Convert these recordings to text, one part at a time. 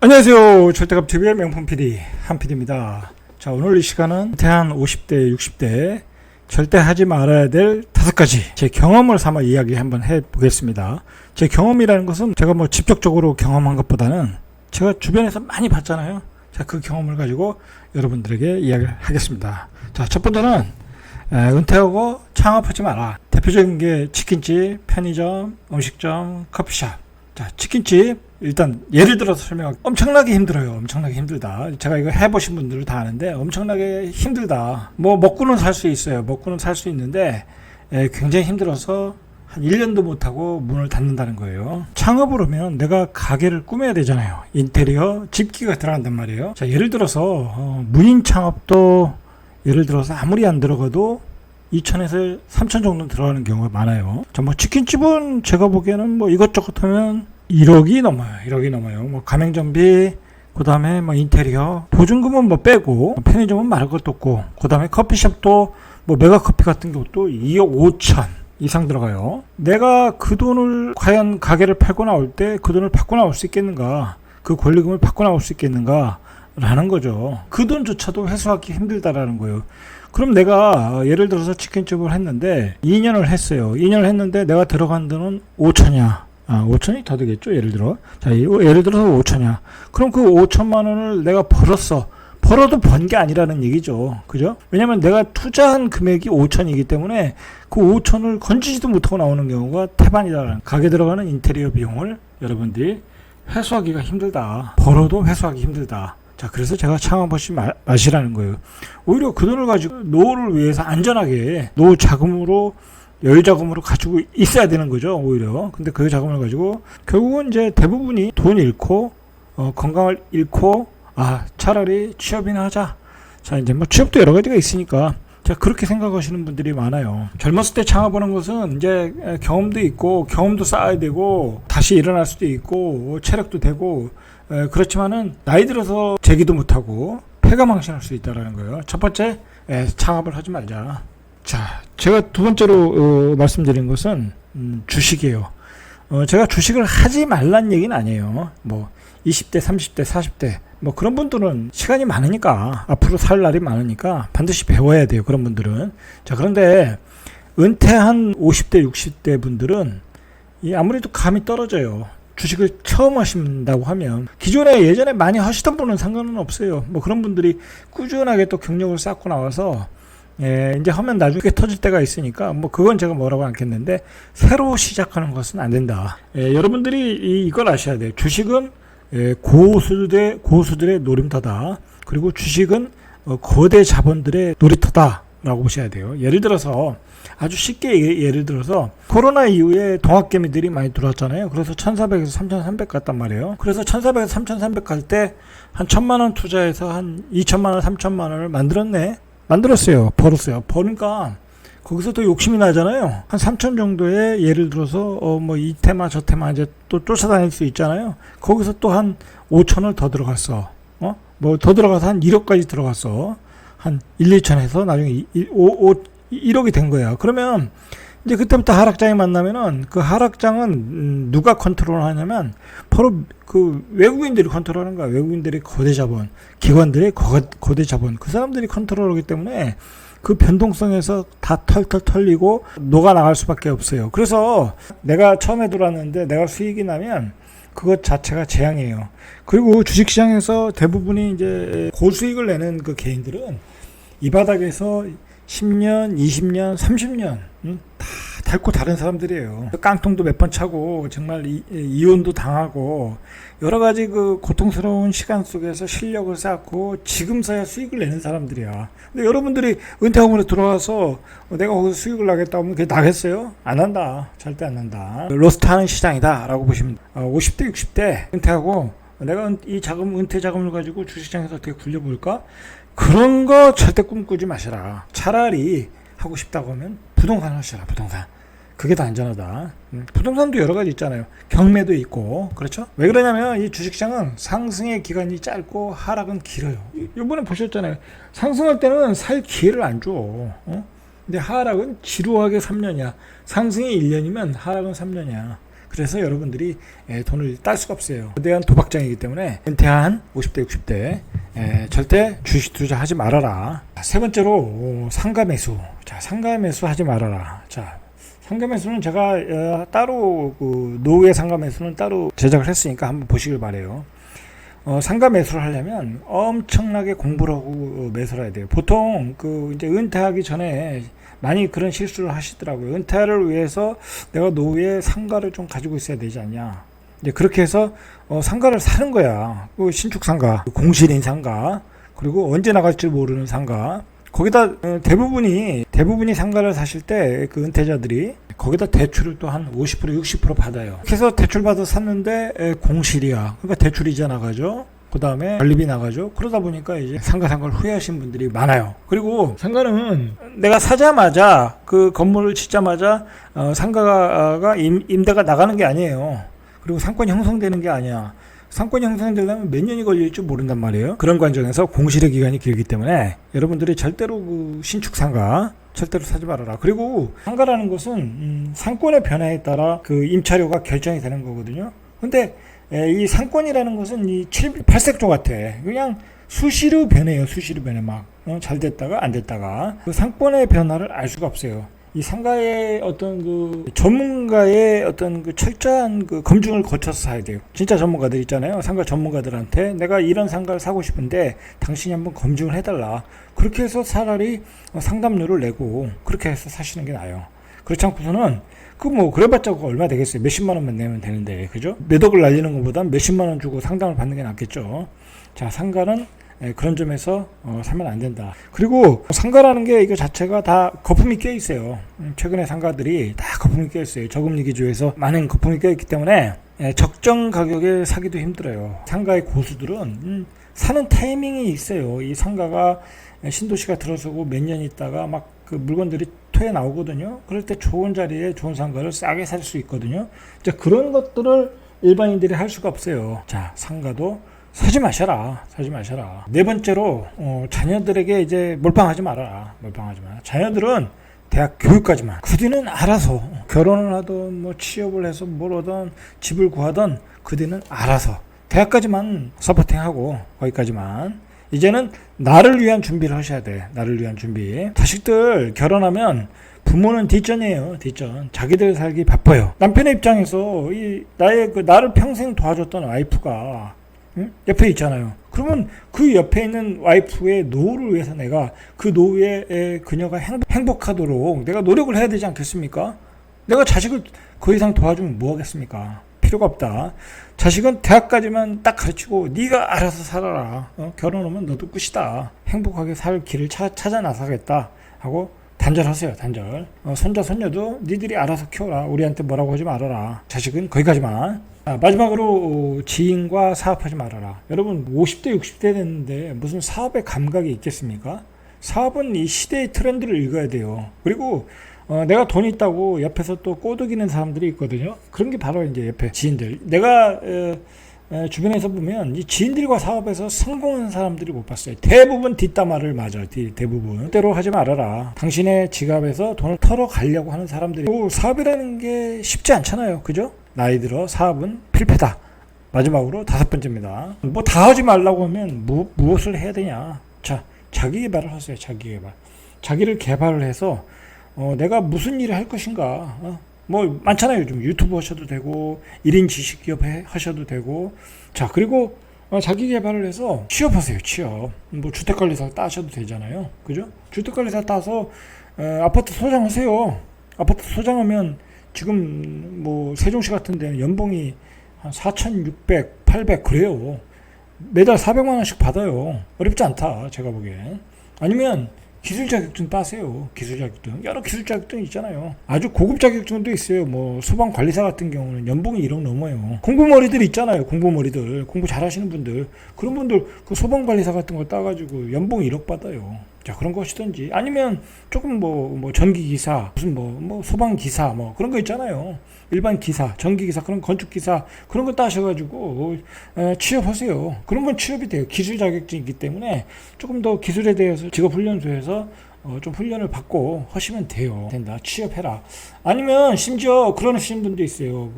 안녕하세요. 절대값TV의 명품 PD 한PD입니다. 자, 오늘 이 시간은 대한 50대, 60대 절대 하지 말아야 될 5가지 제 경험을 삼아 이야기 한번 해보겠습니다. 제 경험이라는 것은 제가 뭐 직접적으로 경험한 것보다는 제가 주변에서 많이 봤잖아요. 자, 그 경험을 가지고 여러분들에게 이야기를 하겠습니다. 자, 첫 번째는 은퇴하고 창업하지 마라. 대표적인 게 치킨집, 편의점, 음식점, 커피숍. 자, 치킨집 일단 예를 들어서 설명하기 엄청나게 힘들어요. 엄청나게 힘들다. 제가 이거 해보신 분들은 다 아는데 엄청나게 힘들다. 뭐 먹고는 살 수 있어요. 먹고는 살 수 있는데 굉장히 힘들어서 한 1년도 못하고 문을 닫는다는 거예요. 창업을 하면 내가 가게를 꾸며야 되잖아요. 인테리어, 집기가 들어간단 말이에요. 자, 예를 들어서 무인 창업도 예를 들어서 아무리 안 들어가도 2천에서 3천 정도 들어가는 경우가 많아요. 자, 뭐 치킨집은 제가 보기에는 뭐 이것저것 하면 1억이 넘어요. 1억이 넘어요. 뭐 가맹점비, 그 다음에 뭐 인테리어, 보증금은 뭐 빼고, 편의점은 말할 것도 없고, 그 다음에 커피숍도 뭐 메가커피 같은 것도 2억 5천 이상 들어가요. 내가 그 돈을 과연 가게를 팔고 나올 때 그 돈을 받고 나올 수 있겠는가? 그 권리금을 받고 나올 수 있겠는가? 라는 거죠. 그 돈조차도 회수하기 힘들다라는 거예요. 그럼 내가 예를 들어서 치킨집을 했는데 2년을 했어요. 2년을 했는데 내가 들어간 돈은 5천이야. 5천이 더 되겠죠. 예를 들어. 자, 예를 들어서 5천이야. 그럼 그 5천만 원을 내가 벌었어. 벌어도 번 게 아니라는 얘기죠. 그죠? 왜냐면 내가 투자한 금액이 5천이기 때문에 그 5천을 건지지도 못하고 나오는 경우가 태반이다. 가게 들어가는 인테리어 비용을 여러분들이 회수하기가 힘들다. 벌어도 회수하기 힘들다. 자, 그래서 제가 창업하지 마시라는 거예요. 오히려 그 돈을 가지고 노후를 위해서 안전하게 노후 자금으로 여유 자금으로 가지고 있어야 되는 거죠, 오히려. 근데 그 자금을 가지고 결국은 이제 대부분이 돈 잃고 건강을 잃고 차라리 취업이나 하자. 자, 이제 뭐 취업도 여러 가지가 있으니까 자, 그렇게 생각하시는 분들이 많아요. 젊었을 때 창업하는 것은 이제 경험도 있고 경험도 쌓아야 되고 다시 일어날 수도 있고 체력도 되고 그렇지만은 나이 들어서 재기도 못하고 폐가망신할 수 있다라는 거예요. 첫 번째, 창업을 하지 말자. 자, 제가 두 번째로 말씀드린 것은 주식이에요. 제가 주식을 하지 말란 얘기는 아니에요. 뭐 20대, 30대, 40대 뭐 그런 분들은 시간이 많으니까 앞으로 살 날이 많으니까 반드시 배워야 돼요. 그런 분들은. 자, 그런데 은퇴한 50대, 60대 분들은 아무래도 감이 떨어져요. 주식을 처음 하신다고 하면 기존에 예전에 많이 하시던 분은 상관은 없어요. 뭐 그런 분들이 꾸준하게 또 경력을 쌓고 나와서 이제 하면 나중에 터질 때가 있으니까 뭐 그건 제가 뭐라고 않겠는데 새로 시작하는 것은 안 된다. 여러분들이 이걸 아셔야 돼요. 주식은 고수들의 노림터다. 그리고 주식은 거대 자본들의 놀이터다 라고 보셔야 돼요. 예를 들어서 아주 쉽게 예를 들어서 코로나 이후에 동학개미들이 많이 들어왔잖아요. 그래서 1400에서 3300 갔단 말이에요. 그래서 1400에서 3300 갈 때 한 1000만원 투자해서 한 2000만원 3000만원을 만들었어요. 벌었어요. 버니까 거기서 또 욕심이 나잖아요. 한 3천 정도에 예를 들어서 뭐 이 테마 저 테마 이제 또 쫓아다닐 수 있잖아요. 거기서 또 한 5천을 더 들어갔어. 뭐 더 들어가서 한 1억까지 들어갔어. 한 1, 2천에서 나중에 1억이 된 거야. 그러면 이제 그때부터 하락장이 만나면은 그 하락장은 누가 컨트롤 하냐면 바로 그 외국인들이 컨트롤하는 거야. 외국인들이 거대 자본, 기관들의 거대 자본, 그 사람들이 컨트롤하기 때문에 그 변동성에서 다 털털 털리고 녹아 나갈 수밖에 없어요. 그래서 내가 처음에 들어왔는데 내가 수익이 나면 그것 자체가 재앙이에요. 그리고 주식시장에서 대부분이 이제 고수익을 내는 그 개인들은 이 바닥에서 10년, 20년, 30년 다 닳고 다른 사람들이에요. 깡통도 몇 번 차고 정말 이혼도 당하고 여러 가지 그 고통스러운 시간 속에서 실력을 쌓고 지금서야 수익을 내는 사람들이야. 근데 여러분들이 은퇴하고 들어와서 내가 거기서 수익을 나겠다 하면 그게 나겠어요? 안 한다. 절대 안 한다. 로스트하는 시장이다 라고 보시면 50대 60대 은퇴하고 내가 이 은퇴 자금을 가지고 주식시장에서 어떻게 굴려볼까? 그런 거 절대 꿈꾸지 마시라. 차라리 하고 싶다고 하면 부동산 하시라. 부동산. 그게 더 안전하다. 부동산도 여러 가지 있잖아요. 경매도 있고. 그렇죠? 왜 그러냐면 이 주식시장은 상승의 기간이 짧고 하락은 길어요. 이번에 보셨잖아요. 상승할 때는 살 기회를 안 줘. 근데 하락은 지루하게 3년이야. 상승이 1년이면 하락은 3년이야. 그래서 여러분들이 돈을 딸 수가 없어요. 거대한 도박장이기 때문에 은퇴한 50대 60대 절대 주식 투자하지 말아라. 세 번째로 상가 매수. 자, 상가 매수 하지 말아라. 자, 상가 매수는 제가 따로 노후의 상가 매수는 따로 제작을 했으니까 한번 보시길 바래요. 상가 매수를 하려면 엄청나게 공부를 하고 매수를 해야 돼요. 보통 이제 은퇴하기 전에 많이 그런 실수를 하시더라고요. 은퇴를 위해서 내가 노후에 상가를 좀 가지고 있어야 되지 않냐. 이제 그렇게 해서 상가를 사는 거야. 신축 상가, 공실인 상가, 그리고 언제 나갈지 모르는 상가. 거기다 대부분이 상가를 사실 때 그 은퇴자들이 거기다 대출을 또 한 50% 60% 받아요. 그래서 대출 받아 샀는데 공실이야. 그러니까 대출 이자 나가죠. 그 다음에 관리비 나가죠. 그러다 보니까 이제 상가 산 걸 후회하신 분들이 많아요. 그리고 상가는 내가 사자마자 그 건물을 짓자마자 상가가 임대가 나가는 게 아니에요. 그리고 상권이 형성되는 게 아니야. 상권이 형성되려면 몇 년이 걸릴지 모른단 말이에요. 그런 관점에서 공실의 기간이 길기 때문에 여러분들이 절대로 신축 상가 절대로 사지 말아라. 그리고 상가라는 것은 상권의 변화에 따라 그 임차료가 결정이 되는 거거든요. 근데 이 상권이라는 것은 이 8색조 같아. 그냥 수시로 변해요. 수시로 변해. 막 잘 됐다가 안 됐다가. 그 상권의 변화를 알 수가 없어요. 이 상가의 어떤 전문가의 어떤 철저한 검증을 거쳐서 사야 돼요. 진짜 전문가들 있잖아요. 상가 전문가들한테 내가 이런 상가를 사고 싶은데 당신이 한번 검증을 해달라. 그렇게 해서 차라리 상담료를 내고 그렇게 해서 사시는 게 나아요. 그렇지 않고서는 그래봤자 얼마 되겠어요. 몇십만 원만 내면 되는데, 그죠? 몇 억을 날리는 것보다 몇십만 원 주고 상담을 받는 게 낫겠죠. 자, 상가는 그런 점에서 사면 안 된다. 그리고 상가라는 게 이거 자체가 다 거품이 껴 있어요. 최근에 상가들이 다 거품이 껴 있어요. 저금리 기조에서 많은 거품이 껴 있기 때문에 적정 가격에 사기도 힘들어요. 상가의 고수들은 사는 타이밍이 있어요. 이 상가가 신도시가 들어서고 몇 년 있다가 막 그 물건들이 토해 나오거든요. 그럴 때 좋은 자리에 좋은 상가를 싸게 살 수 있거든요. 자, 그런 것들을 일반인들이 할 수가 없어요. 자, 상가도 사지 마셔라. 네 번째로 자녀들에게 이제 몰빵하지 말아라. 자녀들은 대학 교육까지만. 그 뒤는 알아서 결혼을 하든 뭐 취업을 해서 뭘 하든 집을 구하든 그 뒤는 알아서 대학까지만 서포팅하고 거기까지만. 이제는 나를 위한 준비를 하셔야 돼. 나를 위한 준비. 자식들 결혼하면 부모는 뒷전이에요. 뒷전. 자기들 살기 바빠요. 남편의 입장에서 나를 평생 도와줬던 와이프가 옆에 있잖아요. 그러면 그 옆에 있는 와이프의 노후를 위해서 내가 그 노후에 그녀가 행복하도록 내가 노력을 해야 되지 않겠습니까? 내가 자식을 그 이상 도와주면 뭐 하겠습니까? 필요가 없다. 자식은 대학까지만 딱 가르치고 네가 알아서 살아라. 결혼하면 너도 끝이다. 행복하게 살 길을 찾아 나서겠다 하고 단절하세요. 단절. 손자 손녀도 니들이 알아서 키워라. 우리한테 뭐라고 하지 말아라. 자식은 거기까지만. 마지막으로 지인과 사업하지 말아라. 여러분 50대 60대 됐는데 무슨 사업의 감각이 있겠습니까? 사업은 이 시대의 트렌드를 읽어야 돼요. 그리고 내가 돈 있다고 옆에서 또 꼬드기는 사람들이 있거든요. 그런 게 바로 이제 옆에 지인들. 내가 주변에서 보면 이 지인들과 사업에서 성공한 사람들이 못 봤어요. 대부분 뒷담화를 맞아요. 대부분. 때로 하지 말아라. 당신의 지갑에서 돈을 털어가려고 하는 사람들이. 사업이라는 게 쉽지 않잖아요. 그죠? 나이 들어 사업은 필패다. 마지막으로 5번째입니다. 뭐 다 하지 말라고 하면 무엇을 해야 되냐. 자, 자기 개발을 하세요. 자기를 개발을 해서 내가 무슨 일을 할 것인가. 뭐 많잖아요. 요즘 유튜브 하셔도 되고 1인 지식기업 하셔도 되고. 자, 그리고 자기 개발을 해서 취업하세요. 취업. 뭐 주택관리사 따셔도 되잖아요. 그죠? 주택관리사 따서 아파트 소장하세요. 아파트 소장하면 지금 뭐 세종시 같은 데는 연봉이 한 4,600, 800 그래요. 매달 400만 원씩 받아요. 어렵지 않다. 제가 보기엔. 아니면 기술 자격증 따세요. 기술 자격증. 여러 기술 자격증 있잖아요. 아주 고급 자격증도 있어요. 뭐 소방 관리사 같은 경우는 연봉이 1억 넘어요. 공부머리들 있잖아요. 공부머리들. 공부 잘하시는 분들. 그런 분들 그 소방 관리사 같은 거 따가지고 연봉 1억 받아요. 자, 그런 거 하시든지. 아니면 조금 뭐 전기기사, 무슨 뭐 소방기사, 뭐 그런 거 있잖아요. 일반 기사, 전기기사, 그런 건축기사, 그런 거 따셔가지고 취업하세요. 그런 건 취업이 돼요. 기술 자격증이 있기 때문에 조금 더 기술에 대해서 직업훈련소에서 좀 훈련을 받고 하시면 된다. 취업해라. 아니면 심지어 그러시는 분도 있어요.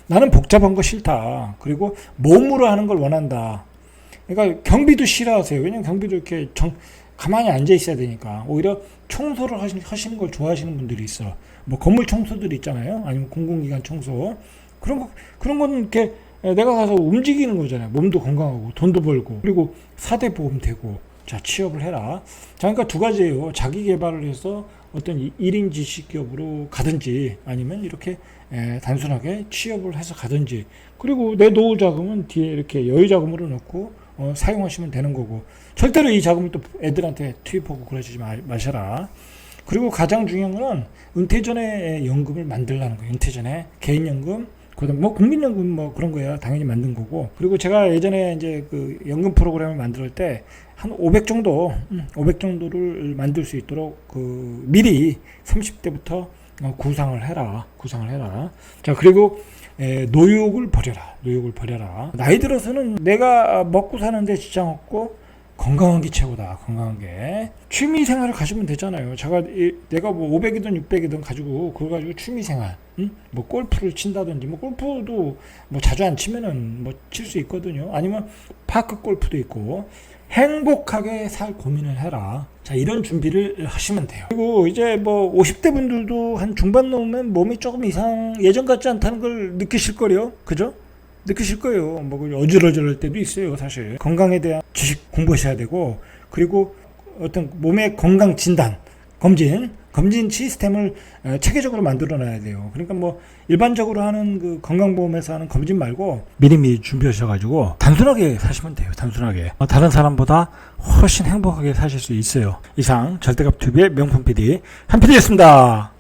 나는 복잡한 거 싫다. 그리고 몸으로 하는 걸 원한다. 그러니까 경비도 싫어하세요. 왜냐면 경비도 이렇게 가만히 앉아 있어야 되니까. 오히려 청소를 하시는 걸 좋아하시는 분들이 있어. 뭐 건물 청소들이 있잖아요. 아니면 공공기관 청소. 그런 건 이렇게 내가 가서 움직이는 거잖아요. 몸도 건강하고 돈도 벌고 그리고 4대 보험 되고. 자, 취업을 해라. 자, 그러니까 두 가지예요. 자기 개발을 해서 어떤 1인 지식 기업으로 가든지 아니면 이렇게 단순하게 취업을 해서 가든지. 그리고 내 노후 자금은 뒤에 이렇게 여유 자금으로 넣고 사용하시면 되는 거고. 절대로 이 자금을 또 애들한테 투입하고 그러지 마셔라. 그리고 가장 중요한 건 은퇴 전에 연금을 만들라는 거예요. 은퇴 전에 개인연금, 그다음 뭐 국민연금 뭐 그런 거야 당연히 만든 거고. 그리고 제가 예전에 이제 그 연금 프로그램을 만들 때 한 500 정도를 만들 수 있도록 미리 30대부터 구상을 해라. 자, 그리고 노욕을 버려라. 나이 들어서는 내가 먹고 사는데 지장 없고 건강한 게 최고다. 건강한 게. 취미 생활을 가지면 되잖아요. 내가 뭐 500이든 600이든 가지고 그거 가지고 취미 생활, 뭐 골프를 친다든지, 뭐 골프도 뭐 자주 안 치면은 뭐 칠 수 있거든요. 아니면 파크 골프도 있고. 행복하게 살 고민을 해라. 자, 이런 준비를 하시면 돼요. 그리고 이제 뭐 50대 분들도 한 중반 넘으면 몸이 조금 예전 같지 않다는 걸 느끼실 거예요. 그죠? 느끼실 거예요. 뭐 어질어질할 때도 있어요, 사실. 건강에 대한 지식 공부하셔야 되고, 그리고 어떤 몸의 건강 진단, 검진 시스템을 체계적으로 만들어 놔야 돼요. 그러니까 뭐 일반적으로 하는 그 건강보험에서 하는 검진 말고 미리미리 준비하셔가지고 단순하게 사시면 돼요. 단순하게. 다른 사람보다 훨씬 행복하게 사실 수 있어요. 이상 절대값 TV의 명품 PD 한 PD였습니다.